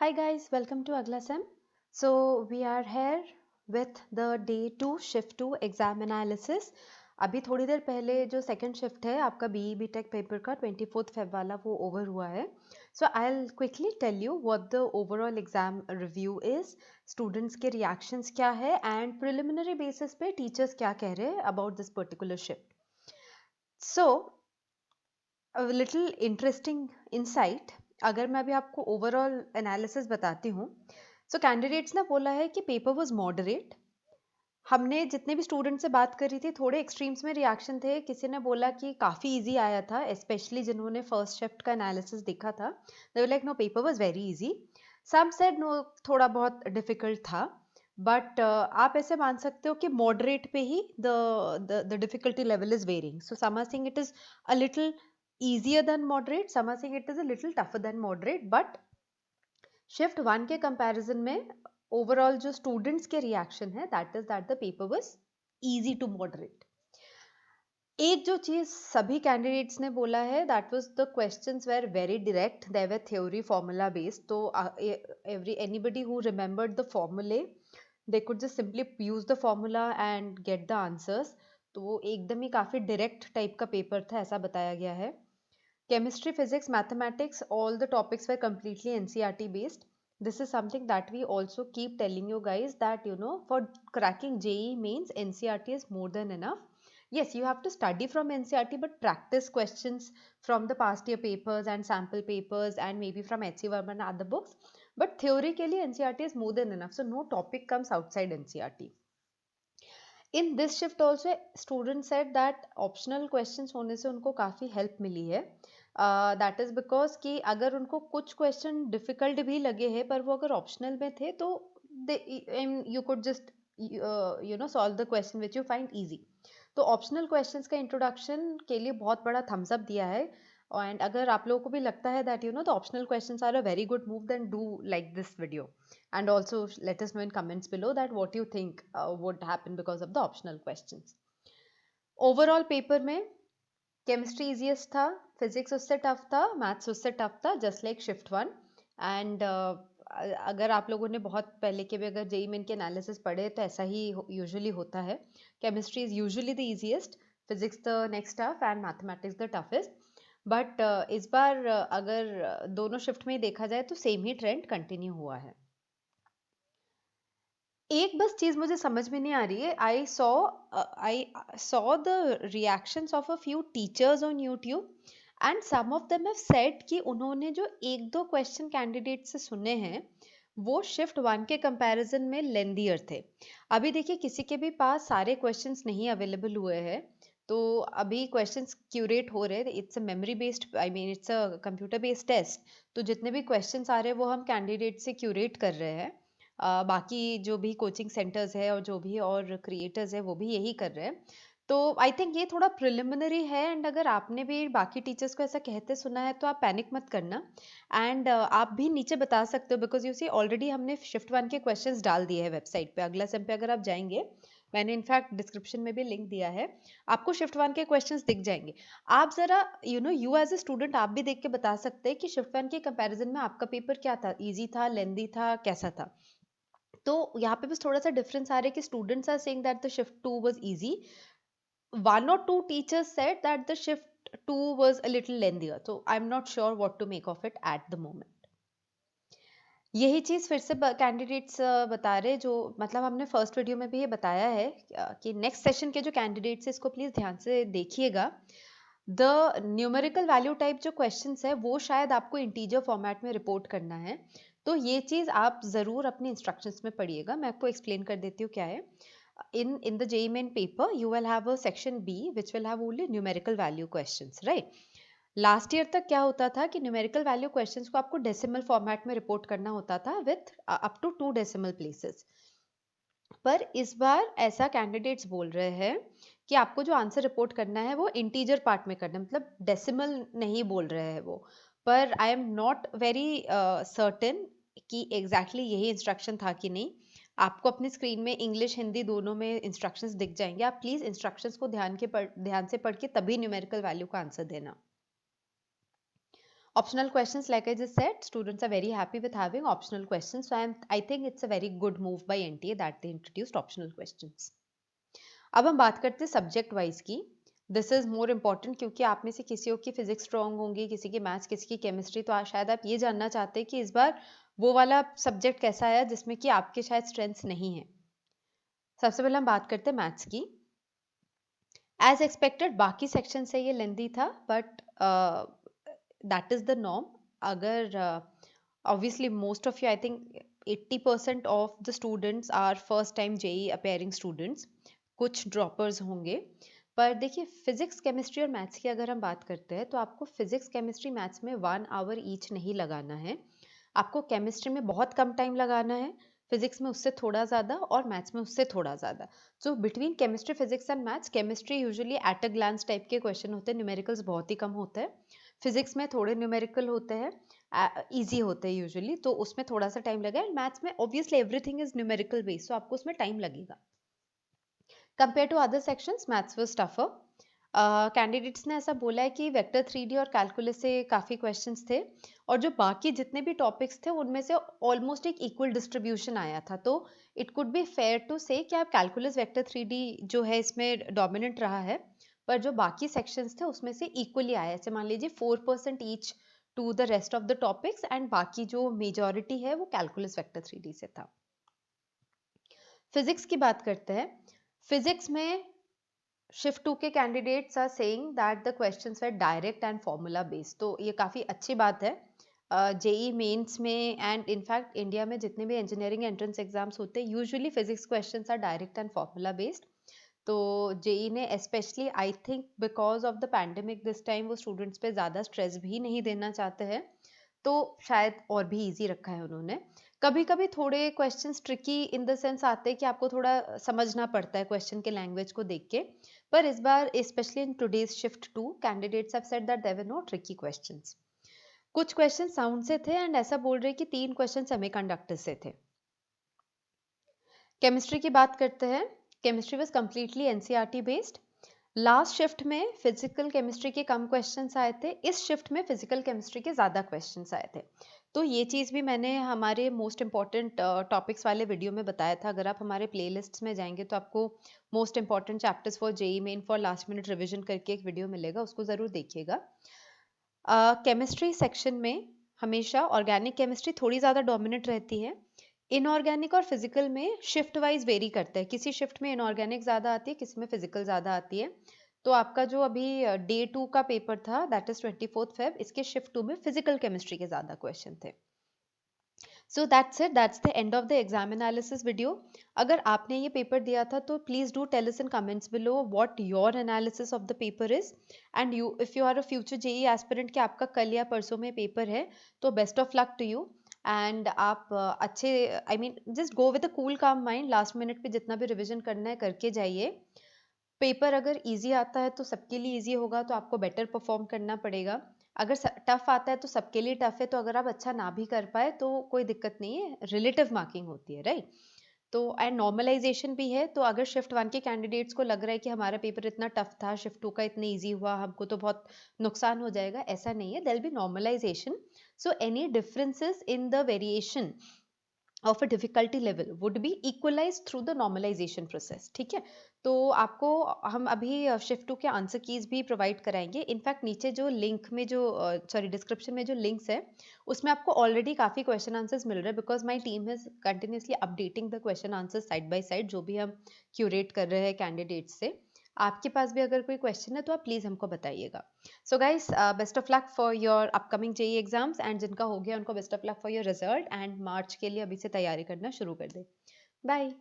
Hi guys, welcome to Agla Sem. So we are here with the day 2 shift 2 exam analysis. अभी थोड़ी देर पहले जो second shift है आपका बीई बीटेक पेपर का 24 फेब वाला वो ओवर हुआ है. So I will quickly tell you what the overall exam review is, students के रिएक्शंस क्या है एंड प्रिलिमिनरी बेसिस पे टीचर्स क्या कह रहे हैं about this particular shift. So a little interesting insight, अगर मैं अभी आपको ओवरऑल एनालिसिस बताती हूँ. सो कैंडिडेट्स ने बोला है कि पेपर वाज मॉडरेट. हमने जितने भी स्टूडेंट से बात करी थी थोड़े एक्सट्रीम्स में रिएक्शन थे. किसी ने बोला कि काफ़ी इजी आया था, स्पेशली जिन्होंने फर्स्ट शिफ्ट का एनालिसिस देखा था. They were like no paper was very easy. Some said no थोड़ा बहुत डिफिकल्ट था. बट आप ऐसे मान सकते हो कि मॉडरेट पे ही the difficulty level is varying. So some are saying it is a little easier than moderate, some are saying it is a little tougher than moderate. but shift 1 के कंपैरिजन में ओवरऑल जो students के reaction है that is that the paper was easy to moderate. एक जो चीज सभी candidates ने बोला है that was the questions were very direct, they were theory formula based. तो एनीबडी हु रिमेंबर्ड द फॉर्मूले they could just simply use the formula and get the answers. तो वो एकदम ही काफी डायरेक्ट टाइप का पेपर था ऐसा बताया गया है. Chemistry, physics, mathematics, all the topics were completely NCERT based. This is something that we also keep telling you guys that for cracking JEE mains NCERT is more than enough. Yes, you have to study from NCERT but practice questions from the past year papers and sample papers and maybe from HC Verma and other books. But theory ke liye NCERT is more than enough. So no topic comes outside NCERT. In this shift also students said that optional questions होने से उनको काफ़ी help मिली है. That is because कि अगर उनको कुछ question difficult भी लगे हैं पर वो अगर ऑप्शनल में थे तो you could just solve the question which you find easy. तो ऑप्शनल क्वेश्चंस का इंट्रोडक्शन के लिए बहुत बड़ा थम्स अप दिया है. एंड अगर आप लोगों को भी लगता है that the optional questions are a very good move, then do like this video and also let us know in comments below that what you think would happen because of the optional questions. Overall paper में chemistry easiest था, physics उससे tough था, maths उससे tough था, just like shift 1. And अगर आप लोगों ने बहुत पहले के भी अगर जेई मेन के एनालिसिस पढ़े तो ऐसा ही यूजुअली होता है. Chemistry is usually the easiest, physics the next tough and mathematics the toughest. But इस बार अगर दोनों शिफ्ट में देखा जाए तो सेम ही ट्रेंड कंटिन्यू हुआ है. एक बस चीज मुझे समझ में नहीं आ रही है. I saw the reactions of a few teachers on YouTube and some of them have said कि उन्होंने जो एक दो क्वेश्चन कैंडिडेट से सुने हैं वो शिफ्ट 1 के कंपैरिजन में लेंदियर थे. अभी देखिए किसी के भी पास सारे क्वेश्चंस नहीं अवेलेबल हुए हैं. तो अभी क्वेश्चंस क्यूरेट हो रहे हैं. It's a memory based, I mean it's a computer based test. तो जितने भी क्वेश्चंस आ रहे हैं वो हम कैंडिडेट से क्यूरेट कर रहे हैं. बाकी जो भी कोचिंग सेंटर्स है और जो भी और क्रिएटर्स है वो भी यही कर रहे हैं. तो आई थिंक ये थोड़ा प्रिलिमिनरी है. एंड अगर आपने भी बाकी टीचर्स को ऐसा कहते सुना है तो आप पैनिक मत करना. एंड आप भी नीचे बता सकते हो बिकॉज यू सी ऑलरेडी हमने शिफ्ट 1 के क्वेश्चंस डाल दिए हैं वेबसाइट पे. अगला सेम पे अगर आप जाएंगे, मैंने इनफैक्ट डिस्क्रिप्शन में भी लिंक दिया है, आपको शिफ्ट 1 के क्वेश्चंस दिख जाएंगे. आप जरा यू एज ए स्टूडेंट आप भी देख के बता सकते हैं कि शिफ्ट 1 के कंपैरिजन में आपका पेपर क्या था, ईजी था, लेंदी था, कैसा था. तो यहाँ पे बस थोड़ा सा डिफरेंस आ रहा है कि students are saying that the shift 2 was easy. One और two teachers said that the shift 2 was a little lengthier. So I am not sure what to make of it at the moment. यही चीज फिर से candidates बता रहे जो मतलब हमने फर्स्ट वीडियो में भी ये बताया है कि नेक्स्ट सेशन के जो कैंडिडेट्स है इसको प्लीज ध्यान से देखिएगा. द न्यूमेरिकल वैल्यू टाइप जो क्वेश्चंस है वो शायद आपको इंटीजर फॉर्मेट में रिपोर्ट करना है. तो ये चीज आप जरूर अपने इंस्ट्रक्शंस में पढ़िएगा. मैं आपको एक्सप्लेन कर देती हूँ क्या है. in the JEE main paper you will have a section B which will have only numerical value questions, right? Last year तक क्या होता था कि न्यूमेरिकल वैल्यू क्वेश्चंस को आपको डेसिमल फॉर्मेट में रिपोर्ट करना होता था with up to 2 decimal places. पर इस बार ऐसा कैंडिडेट्स बोल रहे हैं कि आपको जो आंसर रिपोर्ट करना है वो इंटीजर पार्ट में करना है, मतलब डेसिमल नहीं बोल रहे हैं वो. पर आई एम नॉट वेरी सर्टेन कि एग्जैक्टली यही इंस्ट्रक्शन था कि नहीं. आपको अपनी स्क्रीन में इंग्लिश हिंदी दोनों में इंस्ट्रक्शंस दिख जाएंगे. आप प्लीज इंस्ट्रक्शंस को ध्यान से पढ़ के तभी न्यूमेरिकल वैल्यू का आंसर देना. Optional questions, like I just said, students are very happy with having optional questions. So I think it's a very good move by NTA that they introduced optional questions. अब हम बात करते हैं subject wise की. This is more important क्योंकि आप में से किसी की फिजिक्स स्ट्रांग होंगी, किसी की मैथ्स, किसी की केमिस्ट्री. तो शायद आप ये जानना चाहते हैं कि इस बार वो वाला सब्जेक्ट कैसा आया जिसमें कि आपके शायद स्ट्रेंथ्स नहीं है. सबसे पहले हम बात करते हैं मैथ्स की. एज एक्सपेक्टेड बाकी सेक्शन से ये लेंदी था, but that is the norm. अगर obviously most of you, I think 80% of the students are first time JEE appearing students. कुछ ड्रॉपर्स होंगे, पर देखिए फिजिक्स केमिस्ट्री और मैथ्स की अगर हम बात करते हैं तो आपको फिजिक्स केमिस्ट्री मैथ्स में 1 आवर ईच नहीं लगाना है. आपको केमिस्ट्री में बहुत कम टाइम लगाना है, फिजिक्स में उससे थोड़ा ज़्यादा और मैथ्स में उससे थोड़ा ज़्यादा. So between chemistry, physics and maths, chemistry usually at a glance type के क्वेश्चन होते हैं, न्यूमेरिकल्स बहुत ही कम होते हैं. फिजिक्स में थोड़े न्यूमेरिकल होते हैं, ईजी होते हैं यूजुअली, तो उसमें थोड़ा सा टाइम लगेगा. एंड मैथ्स में obviously everything is numerical based, so आपको उसमें टाइम लगेगा. Compare to other sections maths was tougher. Candidates ने ऐसा बोला है कि वेक्टर 3D और कैलकुलस से काफ़ी क्वेश्चंस थे, और जो बाकी जितने भी टॉपिक्स थे उनमें से ऑलमोस्ट एक इक्वल डिस्ट्रीब्यूशन आया था. तो it could be fair to say कि आप कैलकुलस वेक्टर 3D जो है इसमें डोमिनेंट रहा है, पर जो बाकी सेक्शंस थे उसमें से इक्वली आया. ऐसे मान लीजिए 4% each to the rest of the topics, and बाकी जो मेजॉरिटी है वो कैलकुलस वेक्टर 3D से था. फिजिक्स की बात करते हैं. फिजिक्स में शिफ्ट 2 के candidates are saying that the questions were direct and formula based. तो ये काफ़ी अच्छी बात है. जेई मेंस में एंड इनफैक्ट इंडिया में जितने भी इंजीनियरिंग एंट्रेंस एग्जाम्स होते हैं usually physics questions are direct and formula based. तो जेई ने specially I think because of the pandemic this time वो स्टूडेंट्स पे ज़्यादा स्ट्रेस भी नहीं देना चाहते हैं, तो शायद और भी इजी रखा है उन्होंने. कभी कभी थोड़े questions tricky in the sense आते हैं कि आपको थोड़ा समझना पड़ता है क्वेश्चन के लैंग्वेज को देख के, पर इस बार specially in today's shift 2 candidates have said that there were no tricky questions. कुछ क्वेश्चन साउंड से थे, एंड ऐसा बोल रहे कि 3 क्वेश्चन सेमीकंडक्टर से थे. केमिस्ट्री की बात करते हैं. Chemistry was completely NCERT based. Last shift में फिजिकल केमिस्ट्री के कम क्वेश्चंस आए थे, इस शिफ्ट में फिजिकल केमिस्ट्री के ज़्यादा क्वेश्चंस आए थे. तो ये चीज़ भी मैंने हमारे मोस्ट इंपॉर्टेंट टॉपिक्स वाले वीडियो में बताया था. अगर आप हमारे प्लेलिस्ट्स में जाएंगे तो आपको most important chapters for JEE main for last minute revision करके एक वीडियो मिलेगा, उसको ज़रूर देखिएगा. केमिस्ट्री सेक्शन में हमेशा ऑर्गेनिक केमिस्ट्री थोड़ी ज़्यादा डोमिनेट रहती है. इनऑर्गेनिक और फिजिकल में शिफ्ट वाइज वेरी करता है. किसी शिफ्ट में इनऑर्गेनिक ज़्यादा आती है, किसी में फिजिकल ज़्यादा आती है. तो आपका जो अभी डे 2 का पेपर था दैट इज 24 फेब, इसके शिफ्ट 2 में फिजिकल केमिस्ट्री के ज़्यादा क्वेश्चन थे. So that's it, that's the end of the exam analysis video. अगर आपने ये पेपर दिया था तो please do tell us in comments below what your analysis of the paper is. And you if you are a future JEE aspirant कि आपका कल या परसों में पेपर है, तो best of luck to you. And आप अच्छे I mean just go with a cool calm mind. Last minute पे जितना भी रिविजन करना है करके जाइए. पेपर अगर इजी आता है तो सबके लिए इजी होगा, तो आपको बेटर परफॉर्म करना पड़ेगा. अगर टफ आता है तो सबके लिए टफ है, तो अगर आप अच्छा ना भी कर पाए तो कोई दिक्कत नहीं है, रिलेटिव मार्किंग होती है, राइट. तो एंड नॉर्मलाइजेशन भी है. तो अगर शिफ्ट 1 के कैंडिडेट्स को लग रहा है कि हमारा पेपर इतना टफ था, शिफ्ट 2 का इतना इजी हुआ, हमको तो बहुत नुकसान हो जाएगा, ऐसा नहीं है. There will be normalization. So any differences in the variation of a difficulty level would be equalize through the normalization process. ठीक है. तो आपको हम अभी शिफ्ट 2 के आंसर कीज भी प्रोवाइड कराएंगे. इनफैक्ट नीचे जो लिंक में जो सॉरी डिस्क्रिप्शन में जो लिंक्स है उसमें आपको ऑलरेडी काफ़ी क्वेश्चन आंसर्स मिल रहे हैं, because my team is continuously updating the question answers side by side, जो भी हम क्यूरेट कर रहे हैं कैंडिडेट्स से. आपके पास भी अगर कोई क्वेश्चन है तो आप प्लीज़ हमको बताइएगा. So guys, best of luck for your upcoming JEE exams, and जिनका हो गया उनको best of luck for your result, and March के लिए अभी से तैयारी करना शुरू कर दे. बाय.